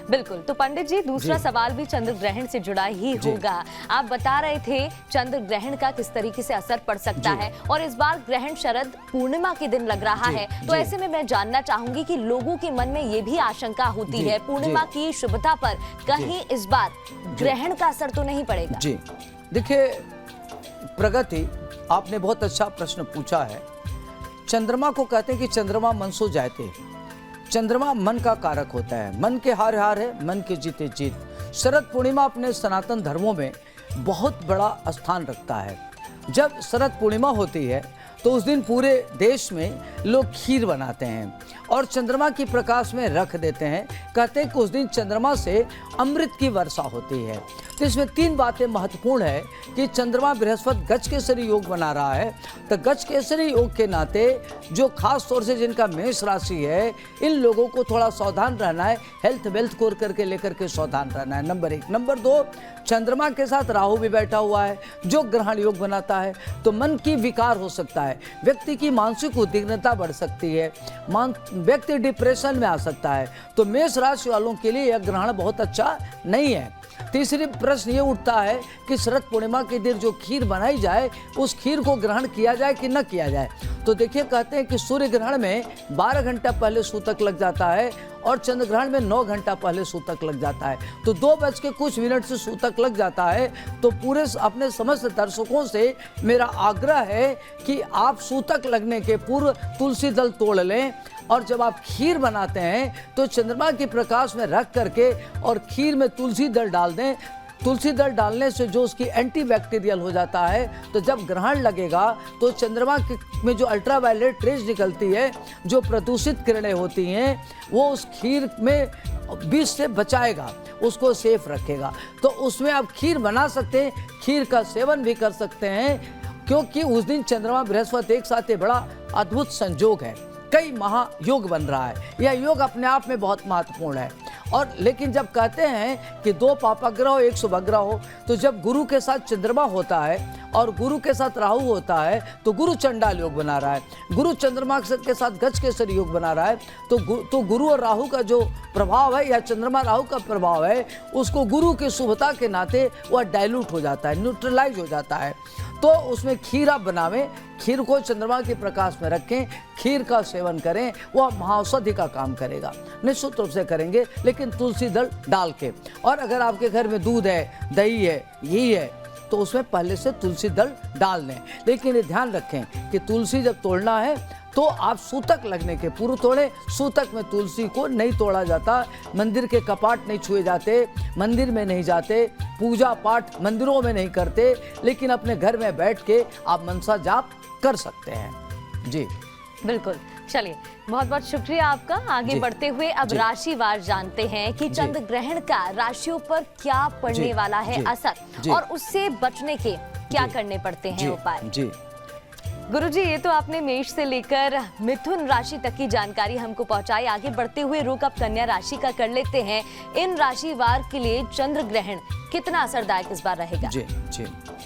बिल्कुल। तो पंडित जी, दूसरा सवाल भी चंद्र ग्रहण से जुड़ा ही होगा। आप बता रहे थे चंद्र ग्रहण का किस तरीके से असर पड़ सकता है, और इस बार ग्रहण शरद पूर्णिमा के दिन लग रहा है, तो ऐसे में मैं जानना चाहूंगी कि लोगों के मन में ये भी आशंका होती है पूर्णिमा की शुभता पर कहीं इस बार ग्रहण का असर तो नहीं पड़ेगा? जी देखिए प्रगति, आपने बहुत अच्छा प्रश्न पूछा है। चंद्रमा को कहते हैं कि चंद्रमा मन सो जाते, चंद्रमा मन का कारक होता है, मन के हार हार है, मन के जीते जीत। शरद पूर्णिमा अपने सनातन धर्मों में बहुत बड़ा स्थान रखता है। जब शरद पूर्णिमा होती है तो उस दिन पूरे देश में लोग खीर बनाते हैं और चंद्रमा की प्रकाश में रख देते हैं। कहते हैं कि उस दिन चंद्रमा से अमृत की वर्षा होती है। तो इसमें 3 बातें महत्वपूर्ण है कि चंद्रमा बृहस्पति गज केसरी योग बना रहा है, तो गज केसरी योग के नाते जो खास तौर से जिनका मेष राशि है, इन लोगों को थोड़ा सावधान रहना है, हेल्थ वेल्थ को करके लेकर के सावधान रहना है, नंबर 1। नंबर 2, चंद्रमा के साथ राहु भी बैठा हुआ है जो ग्रहण योग बनाता है, तो मन की विकार हो सकता है, व्यक्ति की मानसिक उद्विग्नता बढ़ सकती है, व्यक्ति डिप्रेशन में आ सकता है। तो मेष राशि वालों के लिए यह ग्रहण बहुत अच्छा नहीं है। तीसरी प्रश्न ये उठता है कि शरद पूर्णिमा के दिन जो खीर बनाई जाए, उस खीर को ग्रहण किया जाए कि न किया जाए। तो देखिए, कहते हैं कि सूर्य ग्रहण में 12 घंटा पहले सूतक लग जाता है और चंद्र ग्रहण में 9 घंटा पहले सूतक लग जाता है, तो 2 बज के कुछ मिनट से सूतक लग जाता है। तो पूरे अपने समस्त दर्शकों से मेरा आग्रह है कि आप सूतक लगने के पूर्व तुलसी दल तोड़ लें, और जब आप खीर बनाते हैं तो चंद्रमा के प्रकाश में रख करके और खीर में तुलसी दल डाल दें। तुलसी दल डालने से जो उसकी एंटीबैक्टीरियल हो जाता है, तो जब ग्रहण लगेगा तो चंद्रमा में जो अल्ट्रावायलेट रेज निकलती है, जो प्रदूषित किरणें होती हैं, वो उस खीर में विष से बचाएगा, उसको सेफ रखेगा। तो उसमें आप खीर बना सकते हैं, खीर का सेवन भी कर सकते हैं, क्योंकि उस दिन चंद्रमा बृहस्पति एक साथ बड़ा अद्भुत संयोग है, कई महायोग बन रहा है। यह योग अपने आप में बहुत महत्वपूर्ण है। और लेकिन जब कहते हैं कि 2 पापाग्रह हो 1 शुभग्रह हो, तो जब गुरु के साथ चंद्रमा होता है और गुरु के साथ राहु होता है तो गुरु चंडाल योग बना रहा है, गुरु चंद्रमा के साथ गज केसरी योग बना रहा है, तो गुरु और राहु का जो प्रभाव है या चंद्रमा राहु का प्रभाव है, उसको गुरु की शुभता के नाते वह डाइल्यूट हो जाता है, न्यूट्रलाइज हो जाता है। तो उसमें खीर आप बनावें, खीर को चंद्रमा के प्रकाश में रखें, खीर का सेवन करें, वह महाऔषधि का काम करेगा, निश्चित रूप से करेंगे, लेकिन तुलसी दल डाल के। और अगर आपके घर में दूध है, दही है, घी है, तो उसमें पहले से तुलसी दल डाल लें। लेकिन ये ध्यान रखें कि तुलसी जब तोड़ना है तो आप सूतक लगने के पूर्व तोड़ें। सूतक में तुलसी को नहीं तोड़ा जाता, मंदिर के कपाट नहीं छुए जाते, मंदिर में नहीं जाते, पूजा पाठ मंदिरों में नहीं करते, लेकिन अपने घर में बैठ के आप मनसा जाप कर सकते हैं। जी बिल्कुल। चलिए, बहुत बहुत शुक्रिया आपका। आगे बढ़ते हुए अब राशिवार जानते हैं कि चंद्र ग्रहण का राशियों पर क्या पड़ने वाला है असर, और उससे बचने के क्या करने पड़ते हैं उपाय। गुरुजी, ये तो आपने मेष से लेकर मिथुन राशि तक की जानकारी हमको पहुंचाई। आगे बढ़ते हुए रुख अब कन्या राशि का कर लेते हैं। इन राशिवार के लिए चंद्र ग्रहण कितना असरदायक इस बार रहेगा? जी।